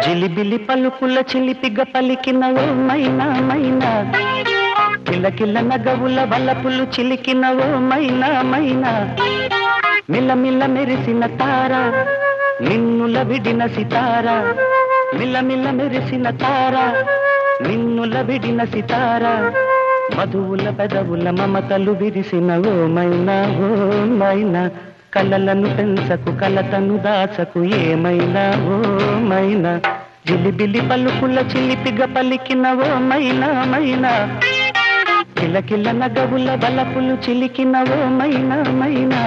జిలిబిలి పలుకుల చిలిపిగ పలికినవో మైనా మైనా, కిలకిల నగవుల వలపులు చిలికినవో మైనా మైనా, మిలమిల మెరిసిన తార నిన్నుల విడిన సితార, మిలమిల మెరిసిన తార నిన్నుల విడిన సితార, మధువుల పెదవుల మమతలు విరిసినవో మైనా ఓ మైనా, కలలను పెంచకు కలతను దాచకు ఏమైనా ఓ మైనా, జిలిబిలి పలుకుల చిలిపిగ పలికినవో మైనా మైనా, కిలకిల నగవుల బలపులు చిలికినవో మైనా మైనా.